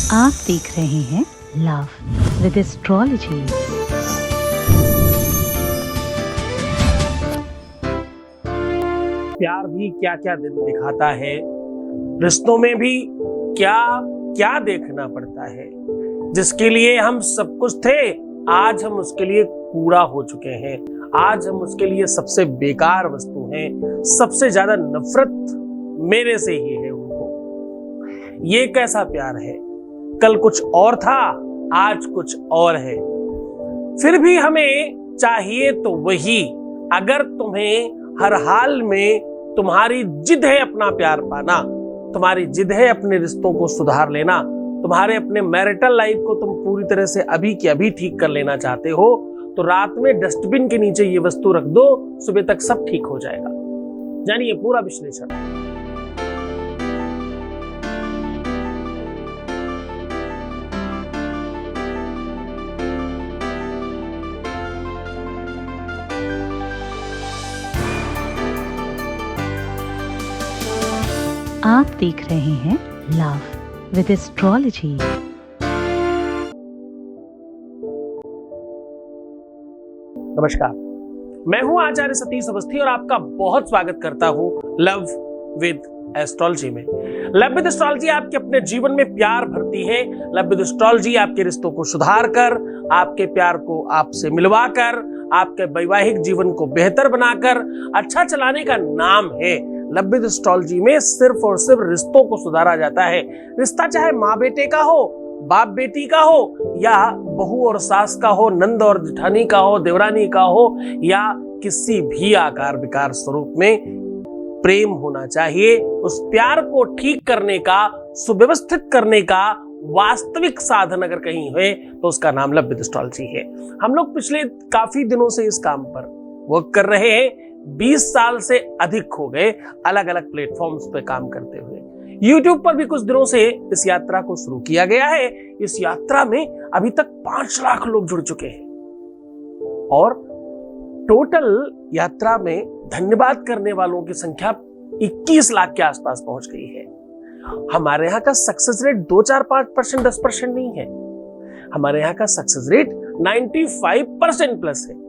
आप देख रहे हैं लव विद एस्ट्रोलॉजी। प्यार भी क्या क्या दिन दिखाता है, रिश्तों में भी क्या क्या देखना पड़ता है। जिसके लिए हम सब कुछ थे, आज हम उसके लिए कूड़ा हो चुके हैं। आज हम उसके लिए सबसे बेकार वस्तु हैं। सबसे ज्यादा नफरत मेरे से ही है उनको। ये कैसा प्यार है? कल कुछ और था, आज कुछ और है। फिर भी हमें चाहिए तो वही। अगर तुम्हें हर हाल में तुम्हारी जिद है अपना प्यार पाना, तुम्हारी जिद है अपने रिश्तों को सुधार लेना, तुम्हारे अपने मैरिटल लाइफ को तुम पूरी तरह से अभी के अभी ठीक कर लेना चाहते हो, तो रात में डस्टबिन के नीचे ये वस्तु रख दो, सुबह तक सब ठीक हो जाएगा। जानिए पूरा विश्लेषण। आप देख रहे हैं लव विद एस्ट्रोलॉजी। नमस्कार, मैं हूं आचार्य सतीश अवस्थी और आपका बहुत स्वागत करता हूं लव विद एस्ट्रोलॉजी में। लव विद एस्ट्रोलॉजी आपके अपने जीवन में प्यार भरती है। लव विद एस्ट्रोलॉजी आपके रिश्तों को सुधार कर, आपके प्यार को आपसे मिलवा कर, आपके वैवाहिक जीवन को बेहतर बनाकर अच्छा चलाने का नाम है। लव विद एस्ट्रोलॉजी में सिर्फ और सिर्फ रिश्तों को सुधारा जाता है। रिश्ता चाहे माँ बेटे का हो, बाप बेटी का हो, या बहू और सास का हो, नंद और जेठानी का हो, देवरानी का हो, या किसी भी आकार विकार स्वरूप में प्रेम होना चाहिए। उस प्यार को ठीक करने का, सुव्यवस्थित करने का वास्तविक साधन अगर कहीं है तो उसका नाम लव विद एस्ट्रोलॉजी है। हम लोग पिछले काफी दिनों से इस काम पर वर्क कर रहे हैं। 20 साल से अधिक हो गए अलग अलग प्लेटफॉर्म्स पे काम करते हुए। YouTube पर भी कुछ दिनों से इस यात्रा को शुरू किया गया है। इस यात्रा में अभी तक 5 लाख लोग जुड़ चुके हैं और टोटल यात्रा में धन्यवाद करने वालों की संख्या 21 लाख के आसपास पहुंच गई है। हमारे यहाँ का सक्सेस रेट 2, 4, 5%, 10% नहीं है। हमारे यहाँ का सक्सेस रेट 95% प्लस है।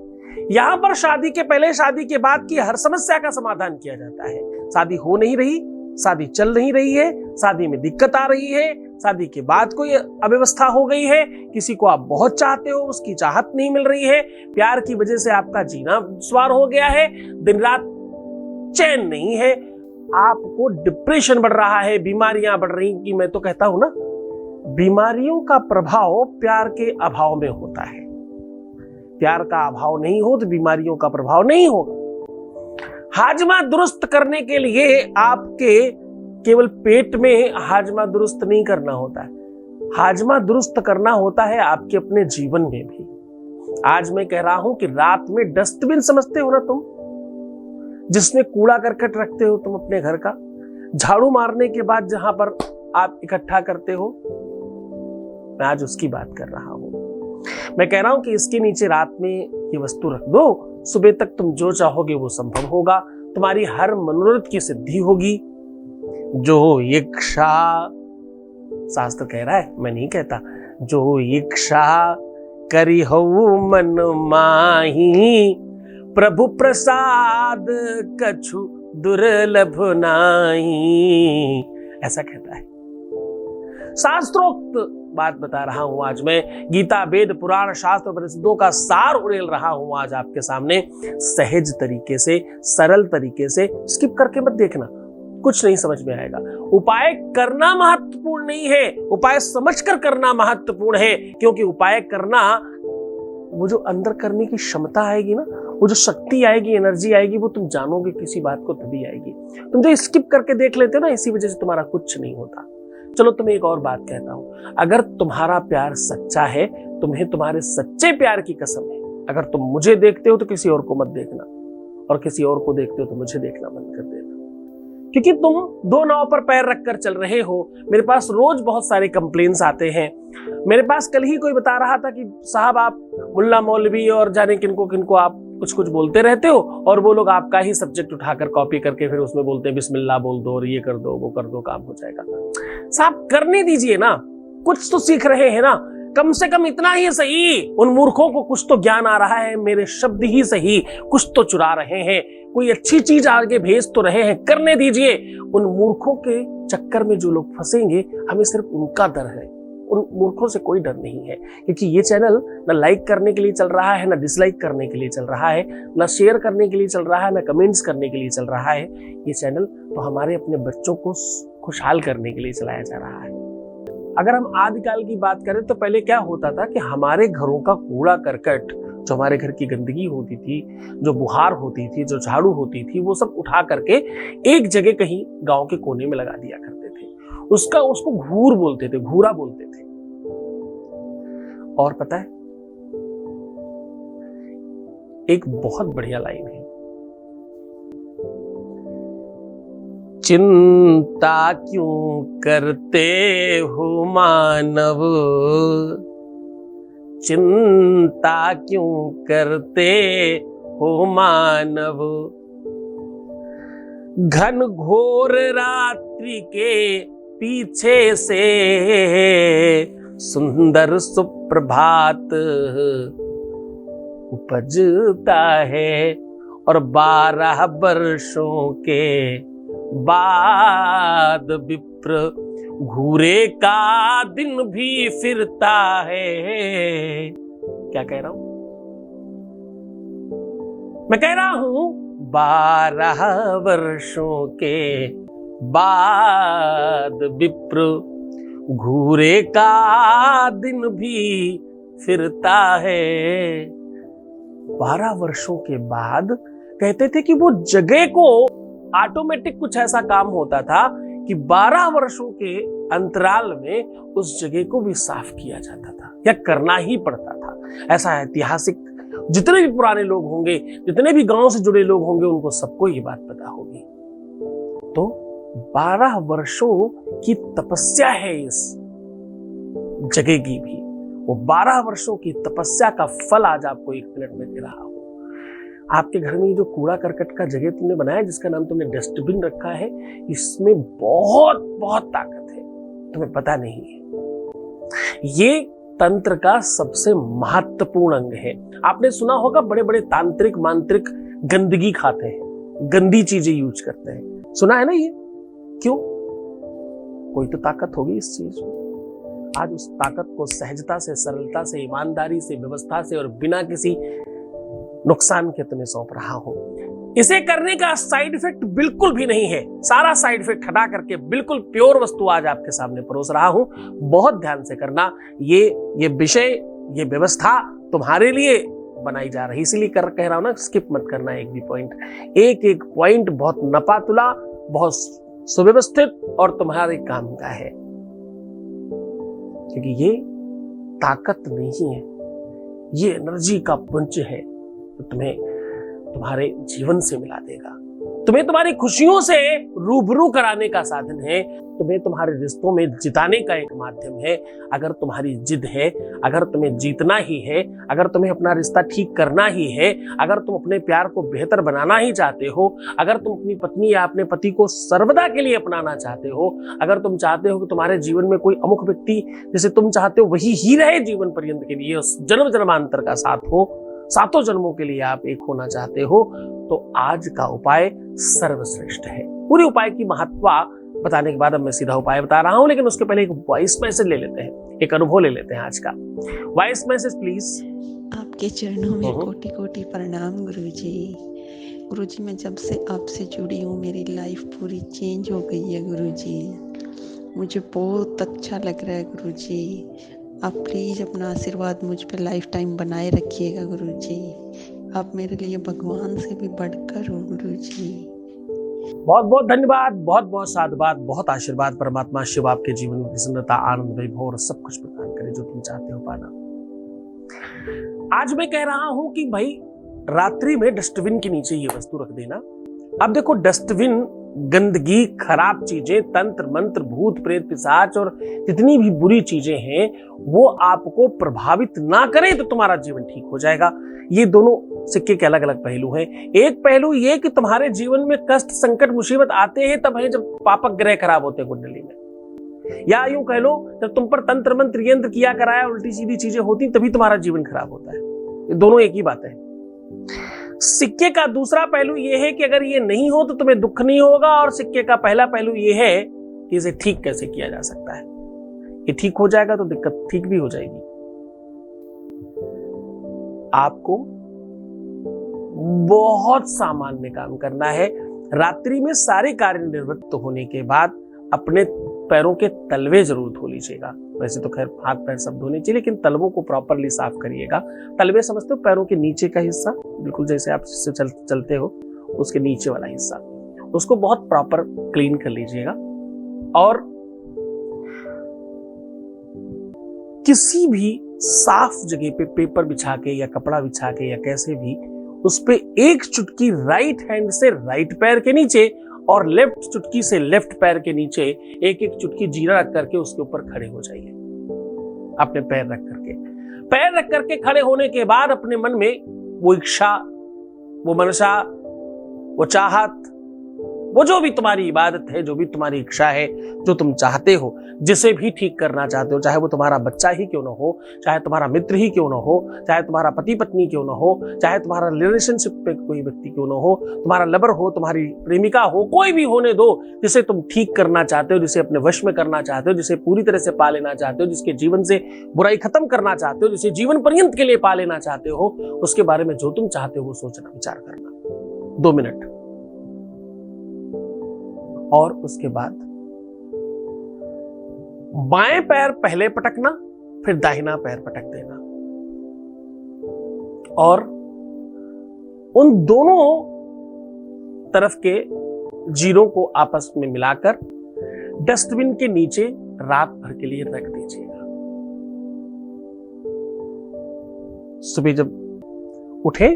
यहाँ पर शादी के पहले, शादी के बाद की हर समस्या का समाधान किया जाता है। शादी हो नहीं रही, शादी चल नहीं रही है, शादी में दिक्कत आ रही है, शादी के बाद कोई अव्यवस्था हो गई है, किसी को आप बहुत चाहते हो, उसकी चाहत नहीं मिल रही है, प्यार की वजह से आपका जीना दुश्वार हो गया है, दिन रात चैन नहीं है, आपको डिप्रेशन बढ़ रहा है, बीमारियां बढ़ रही कि मैं तो कहता हूं ना, बीमारियों का प्रभाव प्यार के अभाव में होता है। प्यार का अभाव नहीं हो तो बीमारियों का प्रभाव नहीं होगा। हाजमा दुरुस्त करने के लिए आपके केवल पेट में हाजमा दुरुस्त नहीं करना होता है, हाजमा दुरुस्त करना होता है आपके अपने जीवन में भी। आज मैं कह रहा हूं कि रात में डस्टबिन समझते हो ना तुम, जिसमें कूड़ा करकट रखते हो तुम अपने घर का, झाड़ू मारने के बाद जहां पर आप इकट्ठा करते हो, मैं आज उसकी बात कर रहा हूं। मैं कह रहा हूं कि इसके नीचे रात में ये वस्तु रख दो, सुबह तक तुम जो चाहोगे वो संभव होगा। तुम्हारी हर मनोरथ की सिद्धि होगी। जो इच्छा, शास्त्र कह रहा है, मैं नहीं कहता, जो इच्छा करी हो मन माही, प्रभु प्रसाद कछु दुर्लभ नाही, ऐसा कहता है। शास्त्रोक्त बात बता रहा हूं आज मैं। गीता, वेद, पुराण, शास्त्र, उपनिषदों का सार उड़ेल रहा हूं आज आपके सामने, सहज तरीके से, सरल तरीके से। स्किप करके मत देखना, कुछ नहीं समझ में आएगा। उपाय करना महत्वपूर्ण नहीं है, उपाय समझकर करना महत्वपूर्ण है। क्योंकि उपाय करना, वो जो अंदर करने की क्षमता आएगी ना, वो जो शक्ति आएगी, एनर्जी आएगी, वो तुम जानोगे किसी बात को तभी आएगी। तुम जो स्किप करके देख लेते हो ना, इसी वजह से तुम्हारा कुछ नहीं होता। चलो तुम्हें एक और बात कहता हूं, अगर तुम्हारा प्यार सच्चा है, तुम्हें तुम्हारे सच्चे प्यार की कसम है, अगर तुम मुझे देखते हो तो किसी और को मत देखना, और किसी और को देखते हो तो मुझे देखना बंद कर देना। क्योंकि तुम 2 नाव पर पैर रखकर चल रहे हो। मेरे पास रोज बहुत सारे कंप्लेन्स आते हैं। मेरे पास कल ही कोई बता रहा था कि साहब आप मुल्ला मौलवी और जाने किनको किनको आप कुछ कुछ बोलते रहते हो, और वो लोग आपका ही सब्जेक्ट उठाकर कॉपी करके फिर उसमें बोलते हैं बिस्मिल्लाह बोल दो और ये कर दो वो कर दो, काम हो जाएगा। साहब करने दीजिए ना, कुछ तो सीख रहे हैं ना, कम से कम इतना ही सही। उन मूर्खों को कुछ तो ज्ञान आ रहा है, मेरे शब्द ही सही कुछ तो चुरा रहे हैं, कोई अच्छी चीज आगे भेज तो रहे हैं, करने दीजिए। उन मूर्खों के चक्कर में जो लोग फंसेंगे, हमें सिर्फ उनका डर है, उन मूर्खों से कोई डर नहीं है। क्योंकि ये चैनल ना लाइक करने के लिए चल रहा है, ना डिसलाइक करने के लिए चल रहा है, ना शेयर करने के लिए चल रहा है, ना कमेंट्स करने के लिए चल रहा है। ये चैनल तो हमारे अपने बच्चों को खुशहाल करने के लिए चलाया जा रहा है। अगर हम आदिकाल की बात करें तो पहले क्या होता था कि हमारे घरों का कूड़ा करकट, जो हमारे घर की गंदगी होती थी, जो बुहार होती थी, जो झाड़ू होती थी, वो सब उठा करके एक जगह कहीं गांव के कोने में लगा दिया करते थे। उसको घूर बोलते थे, घूरा बोलते थे। और पता है, एक बहुत बढ़िया लाइन है, चिंता क्यों करते हो मानव, चिंता क्यों करते हो मानव, घन घोर रात्रि के पीछे से सुंदर सुप्रभात उपजता है, और 12 वर्षों के बाद विप्र घूरे का दिन भी फिरता है। क्या कह रहा हूं मैं? कह रहा हूं 12 वर्षों के बाद विप्र घूरे का दिन भी फिरता है। 12 वर्षों के बाद कहते थे कि वो जगह को ऑटोमेटिक कुछ ऐसा काम होता था कि 12 वर्षों के अंतराल में उस जगह को भी साफ किया जाता था, या करना ही पड़ता था। ऐसा ऐतिहासिक जितने भी पुराने लोग होंगे, जितने भी गांव से जुड़े लोग होंगे, उनको सबको ये बात पता होगी। तो 12 वर्षों की तपस्या है इस जगह की भी। वो 12 वर्षों की तपस्या का फल आज आपको 1 मिनट में दे रहा हूं। आपके घर में जो कूड़ा करकट का जगह तुमने बनाया, जिसका नाम तुमने डस्टबिन रखा है, इसमें बहुत बहुत ताकत है, तुम्हें पता नहीं है। ये तंत्र का सबसे महत्वपूर्ण अंग है। आपने सुना होगा, बड़े बड़े तांत्रिक मांत्रिक गंदगी खाते हैं, गंदी चीजें यूज करते हैं, सुना है ना ये? क्यों? कोई तो ताकत होगी इस चीज में। आज उस ताकत को सहजता से, सरलता से, ईमानदारी से, व्यवस्था से और बिना किसी नुकसान के तुम्हें सौंप रहा हूं। इसे करने का साइड इफेक्ट बिल्कुल भी नहीं है। सारा साइड इफेक्ट हटा करके बिल्कुल प्योर वस्तु आज आपके सामने परोस रहा हूं। बहुत ध्यान से करना। ये विषय, ये व्यवस्था तुम्हारे लिए बनाई जा रही, इसीलिए कह रहा हूं ना, स्किप मत करना एक भी पॉइंट। एक एक पॉइंट बहुत नपा तुला, बहुत सुव्यवस्थित और तुम्हारे काम का है, क्योंकि ये ताकत नहीं है, ये एनर्जी का पुंज है, तो तुम्हें तुम्हारे जीवन से मिला देगा, तुम्हें तुम्हारी खुशियों से रूबरू कराने का साधन है, तुम्हें तुम्हारे रिश्तों में जिताने का एक माध्यम है। अगर तुम्हारी जिद है, अगर तुम्हें जीतना ही है, अगर तुम्हें अपना रिश्ता ठीक करना ही है, अगर तुम अपने प्यार को बेहतर बनाना ही चाहते हो, अगर तुम अपनी पत्नी या अपने पति को सर्वदा के लिए अपनाना चाहते हो, अगर तुम चाहते हो कि तुम्हारे जीवन में कोई अमुक व्यक्ति जिसे तुम चाहते हो वही ही रहे जीवन पर्यंत के लिए, उस जन्म जन्मांतर का साथ हो, 7 जन्मों के लिए आप एक होना चाहते हो, तो आज का उपाय सर्वश्रेष्ठ है। पूरे उपाय की महत्ता बताने के बाद अब मैं सीधा उपाय बता रहा हूं, लेकिन उसके पहले एक वॉइस मैसेज ले लेते हैं, एक अनुभव ले लेते हैं आज का। Voice message please. आपके चरणों में कोटि कोटि प्रणाम गुरुजी। गुरुजी, मैं जब से आपसे जुड़ी हूँ मेरी लाइफ पूरी चेंज हो गई है गुरुजी। मुझे बहुत अच्छा लग रहा है गुरुजी। आप प्लीज़ अपना आशीर्वाद मुझ पे लाइफ टाइम बनाए रखिएगा गुरुजी। आप मेरे लिए भगवान से भी बढ़कर हो गुरुजी। बहुत बहुत धन्यवाद, बहुत बहुत साधुवाद, बहुत आशीर्वाद। परमात्मा शिव आपके जीवन में प्रसन्नता, आनंद, वैभव और सब कुछ प्रदान करे जो तुम चाहते हो पाना। आज मैं कह रहा हूं कि भाई रात्रि में डस्टबिन के नीचे ये वस्तु रख देना। अब देखो, डस्टबिन गंदगी, खराब चीजें, तंत्र मंत्र, भूत प्रेत, पिशाच और जितनी भी बुरी चीजें हैं वो आपको प्रभावित ना करें तो तुम्हारा जीवन ठीक हो जाएगा। ये दोनों सिक्के के अलग अलग पहलू हैं। एक पहलू ये कि तुम्हारे जीवन में कष्ट, संकट, मुसीबत आते हैं तब है जब पापक ग्रह खराब होते हैं कुंडली में। या यूं कह लो जब तुम पर तंत्र मंत्र यंत्र किया कराया उल्टी सीधी चीजें होती तभी तुम्हारा जीवन खराब होता है। ये दोनों एक ही बात है। सिक्के का दूसरा पहलू यह है कि अगर ये नहीं हो तो तुम्हें दुख नहीं होगा, और सिक्के का पहला पहलू यह है कि इसे ठीक कैसे किया जा सकता है। ये ठीक हो जाएगा तो दिक्कत ठीक भी हो जाएगी। आपको बहुत सामान्य काम करना है। रात्रि में सारे कार्य निवृत्त होने के बाद अपने पैरों के तलवे जरूर धो लीजिएगा। वैसे तो खैर हाथ पैर सब धोने चाहिए, लेकिन तलवों को प्रॉपरली साफ करिएगा। तलवे समझते हो, पैरों के नीचे का हिस्सा, बिल्कुल जैसे आप चलते हो उसके नीचे वाला हिस्सा, उसको बहुत प्रॉपर क्लीन कर लीजिएगा। और किसी भी साफ जगह पे पेपर बिछा के या कपड़ा बिछा के या कैसे भी उस पे एक चुटकी राइट हैंड से राइट पैर के नीचे और लेफ्ट चुटकी से लेफ्ट पैर के नीचे एक एक चुटकी जीरा रख करके उसके ऊपर खड़े हो जाइए। अपने पैर रख करके खड़े होने के बाद अपने मन में वो इच्छा, वो मनसा, वो चाहत, वो जो भी तुम्हारी इबादत है, जो भी तुम्हारी इच्छा है, जो तुम चाहते हो, जिसे भी ठीक करना चाहते हो, चाहे वो तुम्हारा बच्चा ही क्यों ना हो, चाहे तुम्हारा मित्र ही क्यों ना हो, चाहे तुम्हारा पति पत्नी क्यों ना हो, चाहे तुम्हारा रिलेशनशिप में कोई व्यक्ति क्यों ना हो, तुम्हारा लवर हो, तुम्हारी प्रेमिका हो, कोई भी होने दो, जिसे तुम ठीक करना चाहते हो, जिसे अपने वश में करना चाहते हो, जिसे पूरी तरह से पा लेना चाहते हो, जिसके जीवन से बुराई खत्म करना चाहते हो, जिसे जीवन पर्यंत के लिए पा लेना चाहते हो, उसके बारे में जो तुम चाहते हो वो सोचना, विचार करना 2 मिनट। और उसके बाद बाएं पैर पहले पटकना, फिर दाहिना पैर पटक देना, और उन दोनों तरफ के जीरों को आपस में मिलाकर डस्टबिन के नीचे रात भर के लिए रख दीजिएगा। सुबह जब उठे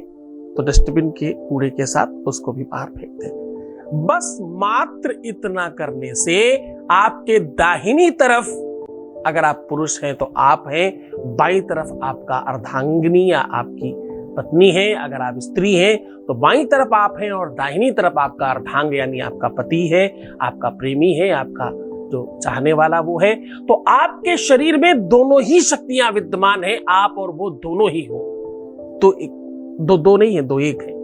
तो डस्टबिन के कूड़े के साथ उसको भी बाहर फेंक दें। बस मात्र इतना करने से आपके दाहिनी तरफ, अगर आप पुरुष हैं तो आप हैं, बाईं तरफ आपका अर्धांगिनी या आपकी पत्नी है, अगर आप स्त्री हैं तो बाईं तरफ आप हैं और दाहिनी तरफ आपका अर्धांग यानी आपका पति है, आपका प्रेमी है, आपका जो चाहने वाला वो है। तो आपके शरीर में दोनों ही शक्तियां विद्यमान हैं, आप और वो दोनों ही हो। तो दो नहीं है, 2 एक है।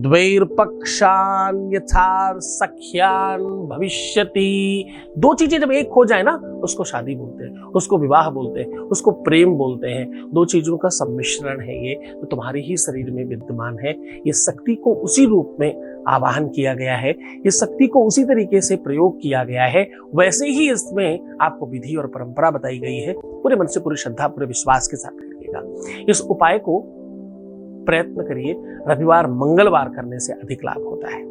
द्वैर्पक्षान यथार सख्यान भविष्यति। 2 चीजें जब एक हो जाए ना, उसको शादी बोलते हैं, उसको विवाह बोलते हैं, उसको प्रेम बोलते हैं। 2 चीजों का सम्मिश्रण है ये, तो तुम्हारे ही शरीर में विद्यमान है। ये शक्ति को उसी रूप में आवाहन किया गया है, ये शक्ति को उसी तरीके से प्रयोग किया गया है, वैसे ही इसमें आपको विधि और परंपरा बताई गई है। पूरे मन से, पूरी श्रद्धा, पूरे विश्वास के साथ करिएगा। इस उपाय को प्रयत्न करिए, रविवार मंगलवार करने से अधिक लाभ होता है।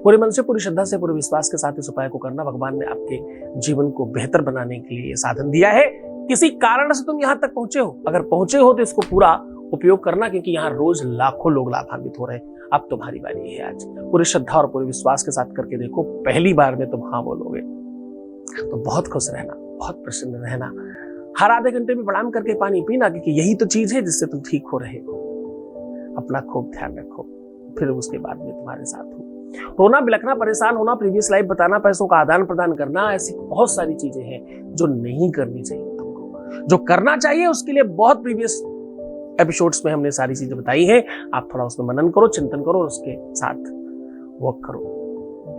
पूरे मन से, पूरी श्रद्धा से, पूरे विश्वास के साथ इस उपाय को करना। भगवान ने आपके जीवन को बेहतर बनाने के लिए साधन दिया है। किसी कारण से तुम यहां तक पहुंचे हो, अगर पहुंचे हो तो इसको पूरा उपयोग करना, क्योंकि यहाँ रोज लाखों लोग लाभान्वित हो रहे हैं। अब तुम्हारी बारी है आज। पूरी श्रद्धा और पूरे विश्वास के साथ करके देखो, पहली बार में तुम हाँ बोलोगे तो बहुत खुश रहना, बहुत प्रसन्न रहना। हर आधे घंटे में प्रणाम करके पानी पीना, क्योंकि यही तो चीज है जिससे तुम ठीक हो रहे हो। अपना खूब ध्यान रखो, फिर उसके बाद में तुम्हारे साथ हूं। रोना, बिलखना, परेशान होना, प्रीवियस लाइफ बताना, पैसों का आदान प्रदान करना, ऐसी बहुत सारी चीजें हैं जो नहीं करनी चाहिए तुमको। जो करना चाहिए उसके लिए बहुत प्रीवियस एपिसोड्स में हमने सारी चीजें बताई हैं। आप थोड़ा उसमें मनन करो, चिंतन करो, उसके साथ वर्क करो।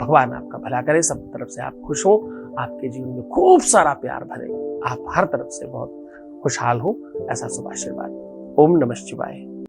भगवान आपका भला करे, सब तरफ से आप खुश हो, आपके जीवन में खूब सारा प्यार भरे, आप हर तरफ से बहुत खुशहाल हो, ऐसा शुभ आशीर्वाद। ओम नमः शिवाय।